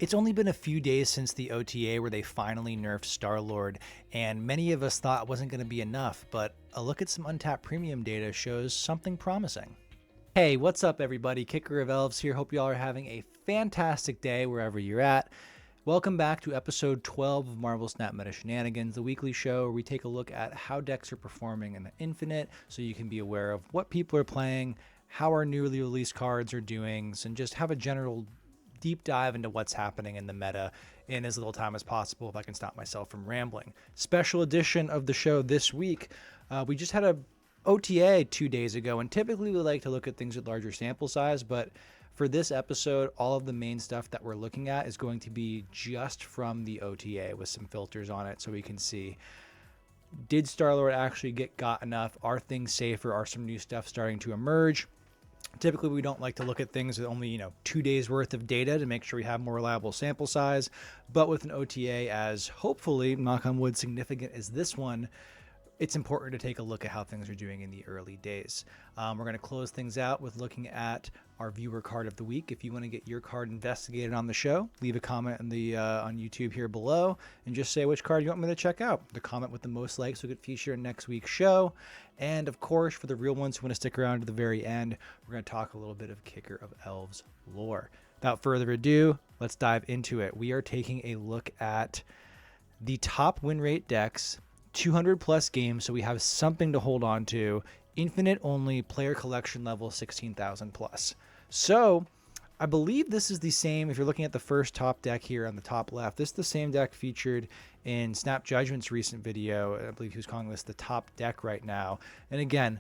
It's only been a few days since the OTA where they finally nerfed Star-Lord, and many of us thought it wasn't going to be enough, but a look at some Untapped Premium data shows something promising. Hey, what's up everybody? Kicker of Elves here. Hope y'all are having a fantastic day wherever you're at. Welcome back to episode 12 of Marvel Snap Meta Shenanigans, the weekly show where we take a look at how decks are performing in the Infinite so you can be aware of what people are playing, how our newly released cards are doing, and just have a general deep dive into what's happening in the meta in as little time as possible if I can stop myself from rambling. Special edition of the show this week. We just had a OTA 2 days ago, and typically we like to look at things with larger sample size, but for this episode, all of the main stuff that we're looking at is going to be just from the OTA with some filters on it so we can see, did Star-Lord actually got enough? Are things safer? Are some new stuff starting to emerge? Typically, we don't like to look at things with only, 2 days worth of data to make sure we have more reliable sample size. But with an OTA as hopefully, knock on wood, significant as this one, it's important to take a look at how things are doing in the early days. We're going to close things out with looking at our viewer card of the week. If you want to get your card investigated on the show, leave a comment in the on YouTube here below and just say which card you want me to check out. The comment with the most likes will get featured in next week's show. And of course, for the real ones who want to stick around to the very end, we're going to talk a little bit of Kicker of Elves lore. Without further ado, let's dive into it. We are taking a look at the top win rate decks, 200 plus games, so we have something to hold on to. Infinite only, player collection level 16,000 plus. So I believe this is the same. If you're looking at the first top deck here on the top left, this is the same deck featured in Snap Judgment's recent video. I believe he was calling this the top deck right now. And again,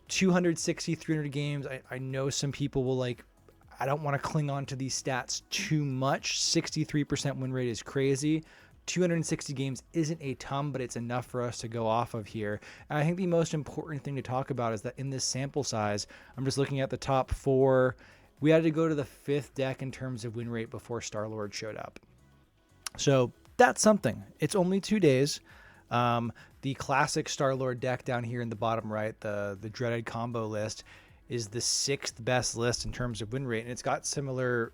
260, 300 games. I know some people will I don't want to cling on to these stats too much. 63% win rate is crazy. 260 games isn't a ton, but it's enough for us to go off of here. And I think the most important thing to talk about is that in this sample size, I'm just looking at the top 4. We had to go to the 5th deck in terms of win rate before Star-Lord showed up. So that's something. It's only 2 days. The classic Star-Lord deck down here in the bottom right, the dreaded combo list, is the 6th best list in terms of win rate, and it's got similar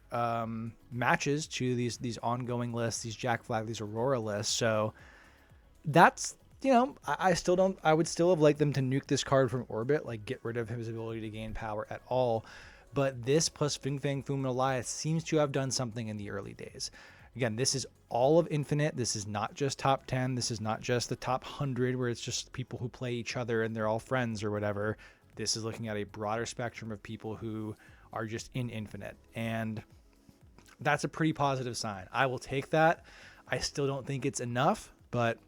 matches to these ongoing lists, these Jack Flag, these Aurora lists. So that's, I would still have liked them to nuke this card from orbit, get rid of his ability to gain power at all. But this plus Fing Fang Foom and Elias seems to have done something in the early days. Again, this is all of Infinite. This is not just top 10. This is not just the top 100 where it's just people who play each other and they're all friends or whatever. This is looking at a broader spectrum of people who are just in Infinite. And that's a pretty positive sign. I will take that. I still don't think it's enough, but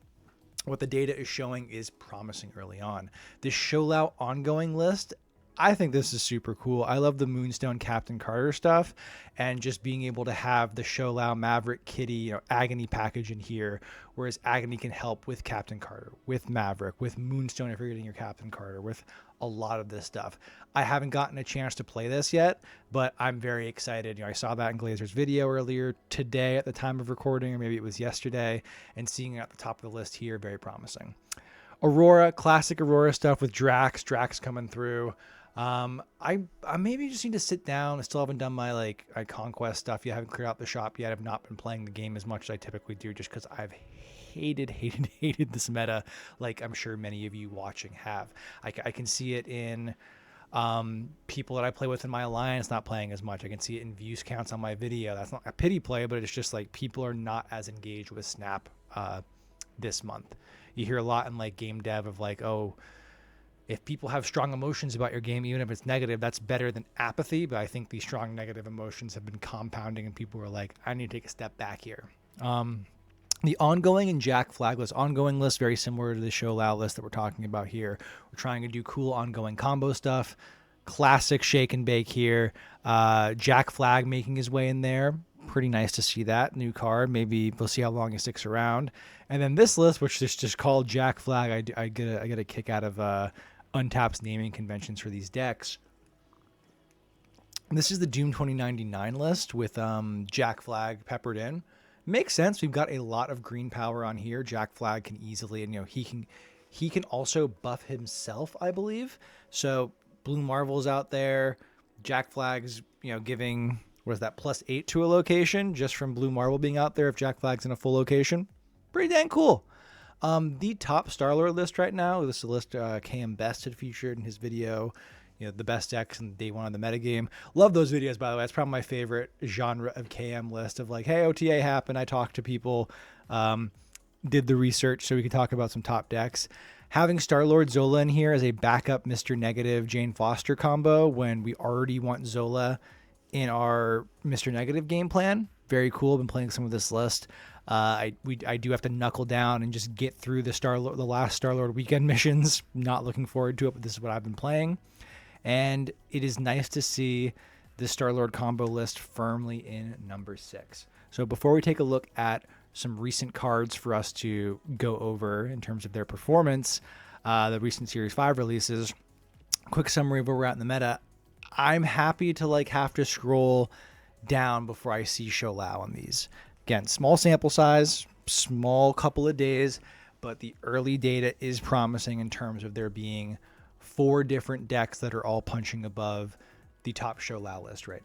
what the data is showing is promising early on. This Shou-Lao ongoing list, I think this is super cool. I love the Moonstone Captain Carter stuff and just being able to have the Shou-Lao Maverick Kitty, Agony package in here, whereas Agony can help with Captain Carter, with Maverick, with Moonstone if you're getting your Captain Carter, with a lot of this stuff. I haven't gotten a chance to play this yet, but I'm very excited. I saw that in Glazer's video earlier today at the time of recording, or maybe it was yesterday, and seeing it at the top of the list here, very promising. Aurora, classic Aurora stuff with Drax coming through. I maybe just need to sit down. I still haven't done my conquest stuff yet. I haven't cleared out the shop yet. I've not been playing the game as much as I typically do just because I've hated this meta, like I'm sure many of you watching have. I can see it in people that I play with in my alliance not playing as much. I can see it in views counts on my video. That's not a pity play, but it's just people are not as engaged with Snap this month. You hear a lot in game dev of oh, if people have strong emotions about your game, even if it's negative, that's better than apathy. But I think these strong negative emotions have been compounding and people are like, I need to take a step back here. The ongoing and Jack Flag list, ongoing list, very similar to the Shou-Lao list that we're talking about here. We're trying to do cool ongoing combo stuff. Classic shake and bake here. Jack Flag making his way in there. Pretty nice to see that new card. Maybe we'll see how long he sticks around. And then this list, which is just called Jack Flag, I get a kick out of Untapped's naming conventions for these decks. This is the Doom 2099 list with Jack Flag peppered in. Makes sense. We've got a lot of green power on here. Jack Flag can easily, and he can also buff himself, I believe. So Blue Marvel's out there. Jack Flag's, giving what is that, +8 to a location just from Blue Marble being out there if Jack Flag's in a full location. Pretty dang cool. The top Star-Lord list right now, this is a list KM Best had featured in his video, the best decks in day one of the metagame. Love those videos, by the way. It's probably my favorite genre of KM list of like, hey, OTA happened. I talked to people, did the research so we could talk about some top decks. Having Star-Lord Zola in here as a backup Mr. Negative Jane Foster combo when we already want Zola in our Mr. Negative game plan. Very cool. Been playing some of this list. I do have to knuckle down and just get through the last Star-Lord weekend missions. Not looking forward to it, but this is what I've been playing. And it is nice to see the Star-Lord combo list firmly in number 6. So before we take a look at some recent cards for us to go over in terms of their performance, the recent Series 5 releases, quick summary of where we're at in the meta. I'm happy to have to scroll down before I see Shou-Lao on these. Again, small sample size, small couple of days, but the early data is promising in terms of there being 4 different decks that are all punching above the top Shou-Lao list, right?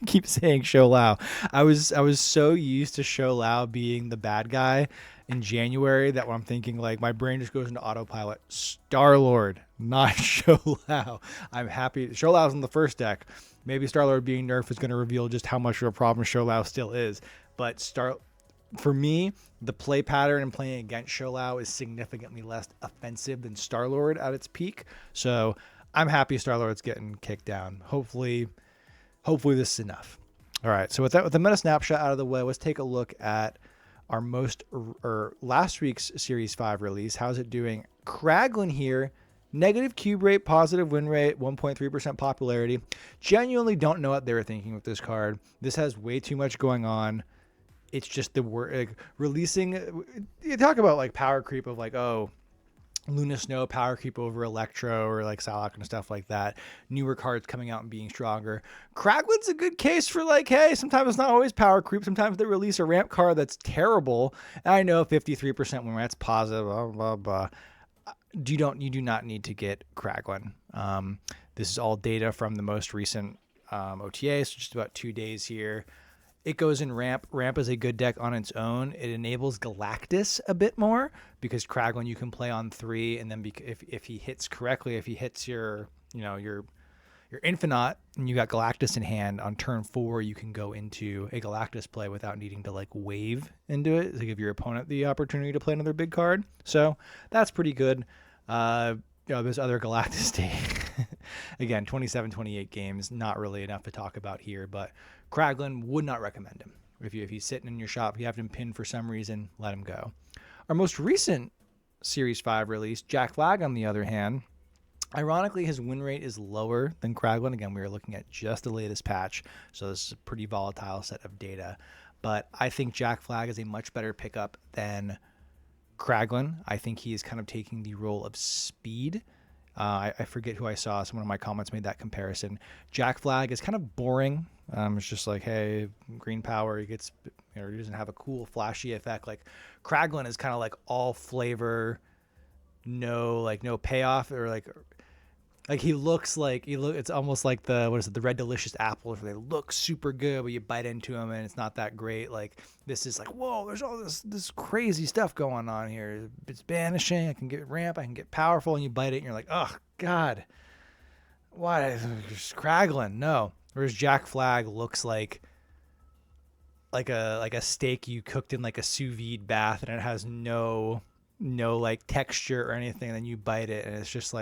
I keep saying Shou-Lao. I was so used to Shou-Lao being the bad guy in January that when I'm thinking my brain just goes into autopilot. Star-Lord, not Shou-Lao. I'm happy. Shou-Lao's in the first deck. Maybe Star-Lord being nerfed is going to reveal just how much of a problem Shou-Lao still is. But for me, the play pattern and playing against Shou-Lao is significantly less offensive than Star-Lord at its peak. So I'm happy Star-Lord's getting kicked down. Hopefully this is enough. All right, so with the meta snapshot out of the way, let's take a look at our last week's Series 5 release. How's it doing? Kraglin here, negative cube rate, positive win rate, 1.3% popularity. Genuinely don't know what they were thinking with this card. This has way too much going on. It's just the word releasing. You talk about power creep of Luna Snow power creep over Electro or Psylocke and stuff like that. Newer cards coming out and being stronger. Kraglin's a good case for hey, sometimes it's not always power creep. Sometimes they release a ramp card that's terrible. And I know 53% win rate's positive, blah, blah, blah. You do not need to get Kraglin. This is all data from the most recent OTA, so just about 2 days here. It goes in ramp. Ramp is a good deck on its own. It enables Galactus a bit more because Kraglin you can play on 3, and then if he hits correctly, if he hits your Infinite and you got Galactus in hand on turn 4, you can go into a Galactus play without needing to wave into it to give your opponent the opportunity to play another big card. So that's pretty good. There's other Galactus day. Again, 27, 28 games, not really enough to talk about here, but Kraglin would not recommend him. If he's sitting in your shop, you have him pinned for some reason, let him go. Our most recent Series 5 release, Jack Flag, on the other hand, ironically, his win rate is lower than Kraglin. Again, we are looking at just the latest patch, so this is a pretty volatile set of data. But I think Jack Flag is a much better pickup than Kraglin. I think he is kind of taking the role of speed. I forget who I saw. Someone in my comments made that comparison. Jack Flag is kind of boring. It's just hey, green power. He gets, he doesn't have a cool, flashy effect. Kraglin is kind of all flavor, no payoff, or he looks it's almost like the Red Delicious apples where they look super good, but you bite into them and it's not that great. This is whoa, there's all this crazy stuff going on here. It's banishing. I can get ramp. I can get powerful, and you bite it and you're like, oh God, why? Kraglin, no. Whereas Jack Flag looks like a steak you cooked in a sous vide bath, and it has no texture or anything. Then you bite it and it's just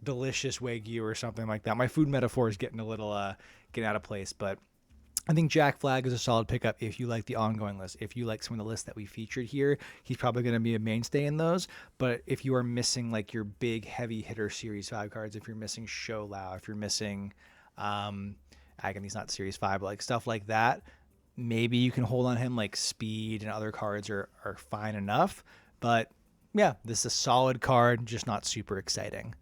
delicious Wagyu or something like that. My food metaphor is getting a little getting out of place, but I think Jack Flag is a solid pickup if you like the ongoing list. If you like some of the lists that we featured here, he's probably going to be a mainstay in those. But if you are missing your big heavy hitter Series 5 cards, if you're missing Shou-Lao, if you're missing Agony's not Series 5, but stuff like that, maybe you can hold on him. Speed and other cards are fine enough. But yeah, this is a solid card, just not super exciting.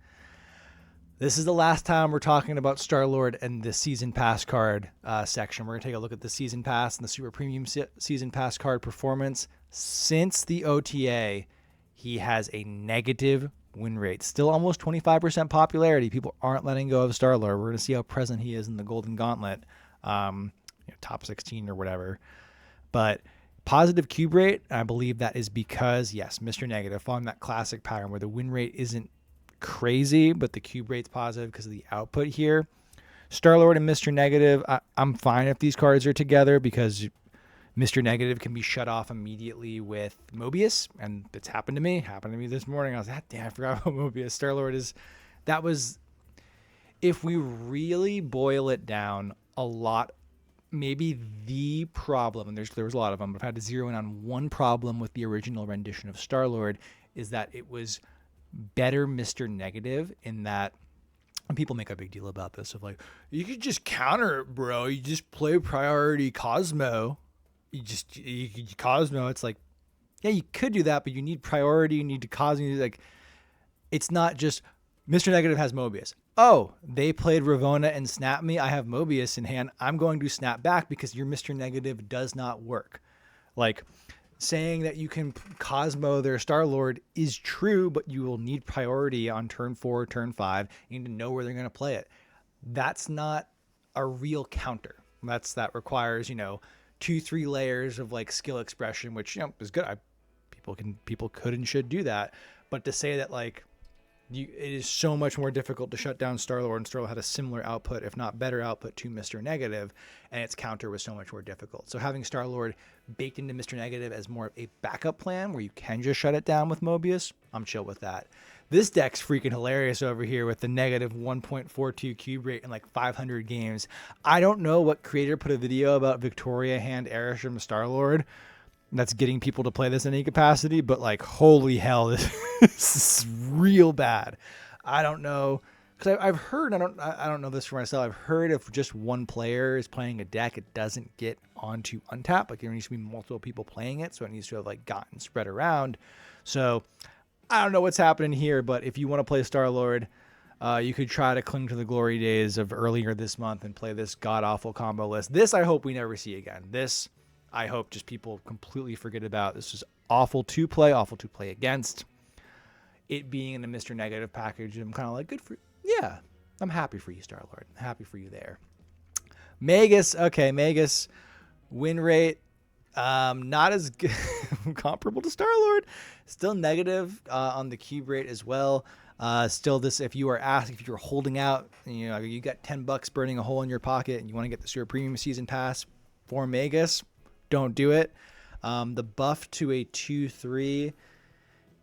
This is the last time we're talking about Star-Lord and the Season Pass card section. We're going to take a look at the Season Pass and the Super Premium Season Pass card performance. Since the OTA, he has a negative win rate. Still almost 25% popularity. People aren't letting go of Star-Lord. We're going to see how present he is in the Golden Gauntlet. top 16 or whatever. But positive cube rate, I believe that is because, yes, Mr. Negative, following that classic pattern where the win rate isn't crazy, but the cube rate's positive because of the output here. Star-Lord and Mr. Negative, I'm fine if these cards are together because Mr. Negative can be shut off immediately with Mobius, and it's happened to me. Happened to me this morning. I was like, damn, I forgot about Mobius. Star-Lord that was, if we really boil it down, a lot, maybe the problem, and there was a lot of them, but if I had to zero in on one problem with the original rendition of Star-Lord, is that it was better Mr. Negative in that, and people make a big deal about this, of like, you could just counter it, bro. You just play priority Cosmo. You Cosmo. It's like, yeah, you could do that, but you need priority. You need to Cosmo. Like, it's not just Mr. Negative has Mobius. Oh, they played Ravonna and Snap me. I have Mobius in hand. I'm going to snap back because your Mr. Negative does not work. Like, saying that you can Cosmo their Star-Lord is true, but you will need priority on turn 4, turn 5. You need to know where they're going to play it. That's not a real counter. That requires, 2-3 layers of like skill expression, which, is good. People could and should do that. But to say that like, it is so much more difficult to shut down Star-Lord, and Star-Lord had a similar output, if not better output, to Mr. Negative, and its counter was so much more difficult. So having Star-Lord baked into Mr. Negative as more of a backup plan where you can just shut it down with Mobius, I'm chill with that. This deck's freaking hilarious over here with the negative 1.42 cube rate in like 500 games. I don't know what creator put a video about Victoria hand Arishem Star-Lord that's getting people to play this in any capacity, but like, holy hell, this is real bad. I don't know, because I've heard, I don't know this for myself, I've heard if just one player is playing a deck, it doesn't get onto Untapped. Like, there needs to be multiple people playing it, so it needs to have like gotten spread around. So I don't know what's happening here, but if you want to play Star-Lord, you could try to cling to the glory days of earlier this month and play this god-awful combo list. This I hope we never see again. This I hope just people completely forget about. This is awful to play against. It being in the Mr. Negative package, I'm kind of like, good for, yeah, I'm happy for you, Star-Lord. I'm happy for you there. Magus, okay, Magus, win rate, not as good, comparable to Star-Lord. Still negative on the cube rate as well. Still this, if you're holding out, you got $10 burning a hole in your pocket and you want to get the Super Premium Season Pass for Magus, don't do it. The buff to a 2/3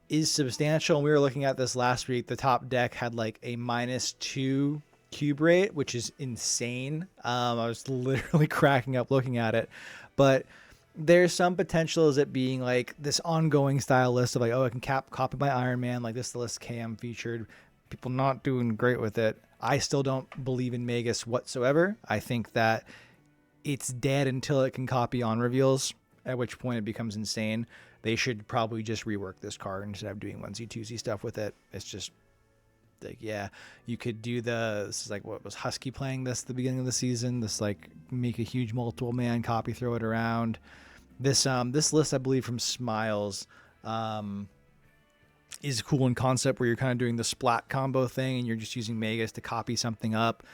is substantial. And we were looking at this last week. The top deck had like a -2 cube rate, which is insane. I was literally cracking up looking at it, but there's some potential as it being like this ongoing style list of like, oh, I can copy my Iron Man, like this list KM featured. People not doing great with it. I still don't believe in Magus whatsoever. I think that it's dead until it can copy on reveals, at which point it becomes insane. They should probably just rework this card instead of doing onesie twosie stuff with it. It's just like, yeah, you could do this is like, what was Husky playing this at the beginning of the season? This like make a huge multiple man copy, throw it around. This list, I believe, from Smiles, is cool in concept where you're kind of doing the splat combo thing and you're just using Magus to copy something up.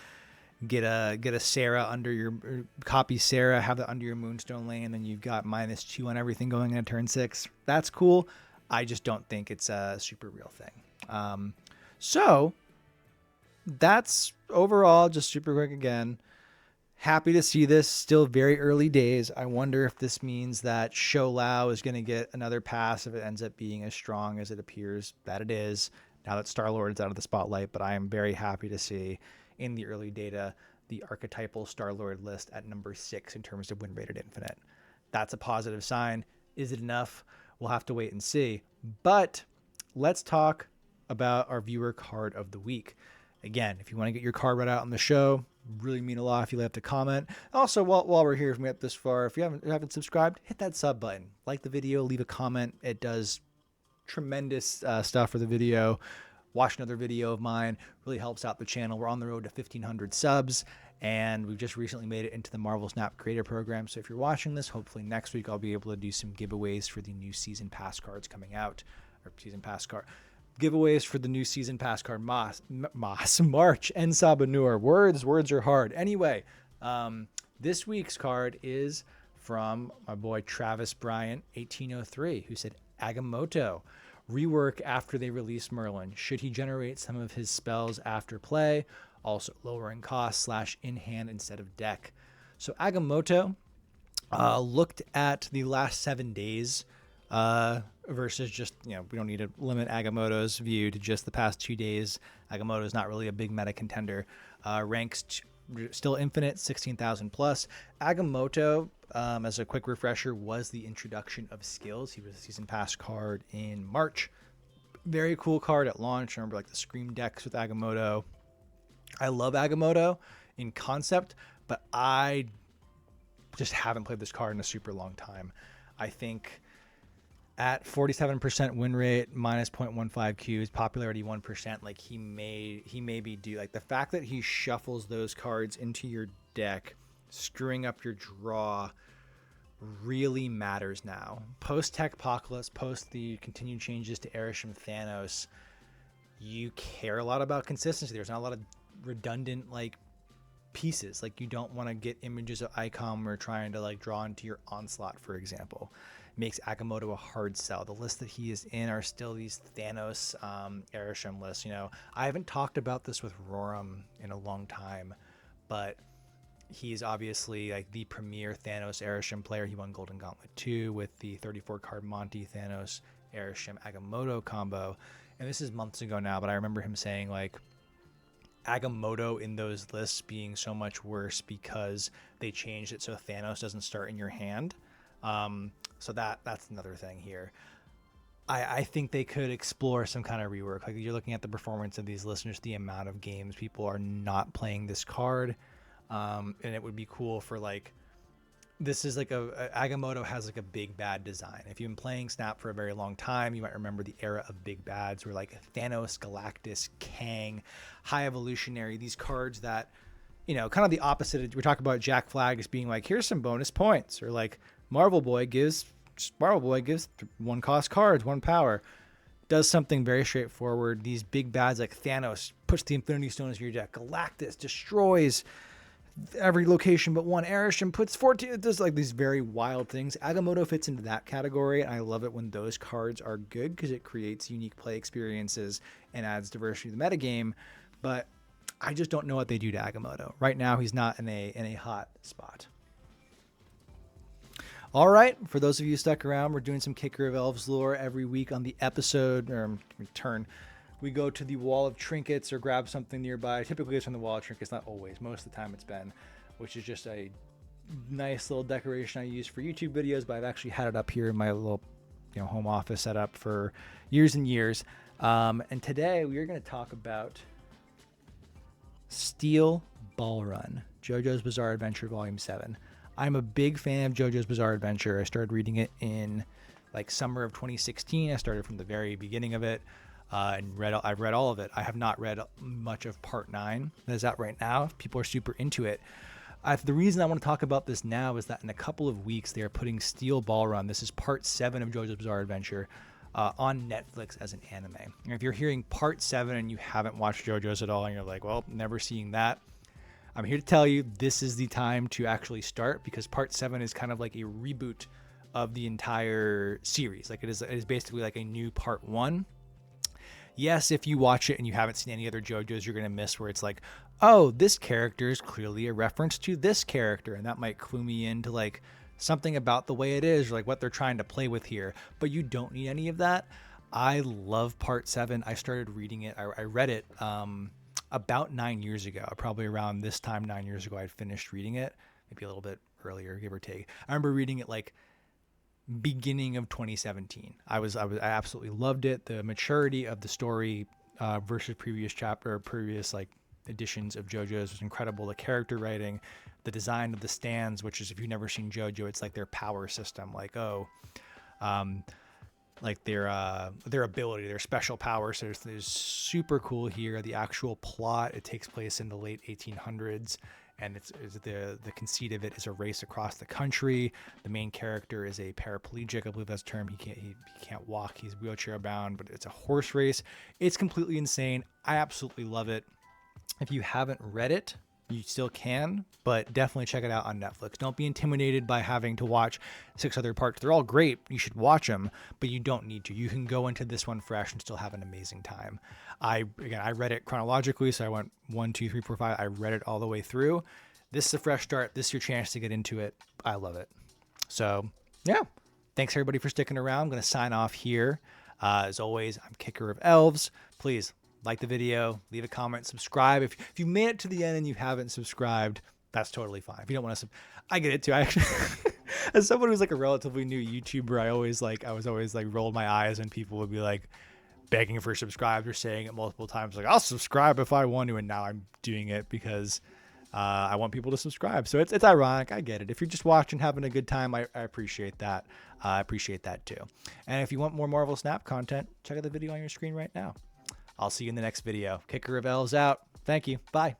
Get a Sarah under your, copy Sarah, have that under your Moonstone lane, and then you've got -2 on everything going into turn 6. That's cool. I just don't think it's a super real thing. So that's overall just super quick again. Happy to see this. Still very early days. I wonder if this means that Shou-Lao is going to get another pass if it ends up being as strong as it appears that it is now that Star-Lord is out of the spotlight. But I am very happy to see in the early data the archetypal Star-Lord list at number 6 in terms of win rate at Infinite. That's a positive sign. Is it enough? We'll have to wait and see. But let's talk about our viewer card of the week. Again, if you want to get your card read out on the show, really mean a lot if you have to comment. Also, while we're here, if we get this far, if you haven't subscribed, hit that sub button. Like the video, leave a comment. It does tremendous stuff for the video. Watch another video of mine. Really helps out the channel. We're on the road to 1,500 subs, and we've just recently made it into the Marvel Snap Creator Program. So if you're watching this, hopefully next week I'll be able to do some giveaways for the new Season Pass cards coming out, or Season Pass card. Giveaways for the new Season Pass card, March, and Sabanur. Words are hard. Anyway, This week's card is from my boy Travis Bryant, 1803, who said Agamotto. Rework after they release Merlin. Should he generate some of his spells after play? Also lowering cost / in hand instead of deck. So Agamotto looked at the last 7 days versus just, we don't need to limit Agamotto's view to just the past 2 days. Agamotto is not really a big meta contender. Ranks still infinite, 16,000 plus. Agamotto, as a quick refresher, was the introduction of skills. He was a season pass card in March. Very cool card at launch. I remember like the Scream decks with Agamotto. I love Agamotto in concept, but I just haven't played this card in a super long time. I think at 47% win rate, minus 0.15 Qs, popularity 1%, like he may be due. Like the fact that he shuffles those cards into your deck, screwing up your draw, really matters now. Post Tech Apocalypse, post the continued changes to Erisham Thanos, you care a lot about consistency. There's not a lot of redundant like pieces. Like you don't want to get images of Icon or trying to like draw into your Onslaught, for example. Makes Agamotto a hard sell. The list that he is in are still these Thanos Erisham lists. I haven't talked about this with Roram in a long time, but he's obviously like the premier Thanos Erisham player. He won Golden Gauntlet 2 with the 34 card Monty Thanos Erisham Agamotto combo. And this is months ago now, but I remember him saying like Agamotto in those lists being so much worse because they changed it so Thanos doesn't start in your hand. So that's another thing here. I think they could explore some kind of rework. Like you're looking at the performance of these listeners, the amount of games people are not playing this card. And it would be cool for like, this is like Agamotto has like a big bad design. If you've been playing Snap for a very long time, you might remember the era of big bads where like Thanos, Galactus, Kang, High Evolutionary, these cards that, kind of the opposite. We're talking about Jack Flag as being like, here's some bonus points, or like Marvel Boy gives 1 cost cards, 1 power. Does something very straightforward. These big bads like Thanos puts the Infinity Stones in your deck. Galactus destroys every location but one. Erisham puts 14. It does like these very wild things. Agamotto fits into that category, and I love it when those cards are good because it creates unique play experiences and adds diversity to the metagame. But I just don't know what they do to Agamotto. Right now, he's not in a hot spot. All right, for those of you stuck around, we're doing some Kicker of Elves lore every week on the episode return. We go to the wall of trinkets or grab something nearby. Typically it's from the wall of trinkets, not always. Most of the time it's been, which is just a nice little decoration I use for YouTube videos, but I've actually had it up here in my little home office setup for years and years. And today we are going to talk about Steel Ball Run, JoJo's Bizarre Adventure Volume 7. I'm a big fan of JoJo's Bizarre Adventure. I started reading it in like summer of 2016. I started from the very beginning of it and I've read all of it. I have not read much of Part 9 that is out right now. People are super into it. The reason I want to talk about this now is that in a couple of weeks they are putting Steel Ball Run. This is Part 7 of JoJo's Bizarre Adventure on Netflix as an anime. And if you're hearing Part 7 and you haven't watched JoJo's at all and you're like, well, never seeing that, I'm here to tell you this is the time to actually start, because Part 7 is kind of like a reboot of the entire series. Like it is basically like a new Part 1. Yes, if you watch it and you haven't seen any other JoJo's, you're going to miss where it's like, oh, this character is clearly a reference to this character. And that might clue me into like something about the way it is, or like what they're trying to play with here. But you don't need any of that. I love Part 7. I started reading it. I read it about 9 years ago. Probably around this time 9 years ago, I'd finished reading it. Maybe a little bit earlier, give or take. I remember reading it like beginning of 2017. I absolutely loved it. The maturity of the story versus previous like editions of JoJo's was incredible. The character writing, the design of the stands, which is, if you've never seen JoJo, it's like their power system. Like like their ability, their special powers. So there's super cool here. The actual plot, it takes place in the late 1800s. And it's the conceit of it is a race across the country. The main character is a paraplegic, I believe that's the term. He can't walk. He's wheelchair bound, but it's a horse race. It's completely insane. I absolutely love it. If you haven't read it, you still can, but definitely check it out on Netflix. Don't be intimidated by having to watch 6 other parts. They're all great. You should watch them, but you don't need to. You can go into this one fresh and still have an amazing time. I read it chronologically, so I went 1, 2, 3, 4, 5. I read it all the way through. This is a fresh start. This is your chance to get into it. I love it. So yeah, thanks everybody for sticking around. I'm going to sign off here. As always, I'm Kicker of Elves. Please like the video, leave a comment, subscribe. If you made it to the end and you haven't subscribed, that's totally fine. If you don't want to, I get it too. I actually, as someone who's like a relatively new YouTuber, I was always like rolled my eyes when people would be like begging for subscribes or saying it multiple times, like I'll subscribe if I want to. And now I'm doing it because I want people to subscribe. So it's ironic. I get it. If you're just watching, having a good time, I appreciate that. I appreciate that too. And if you want more Marvel Snap content, check out the video on your screen right now. I'll see you in the next video. Kicker of Elves out. Thank you. Bye.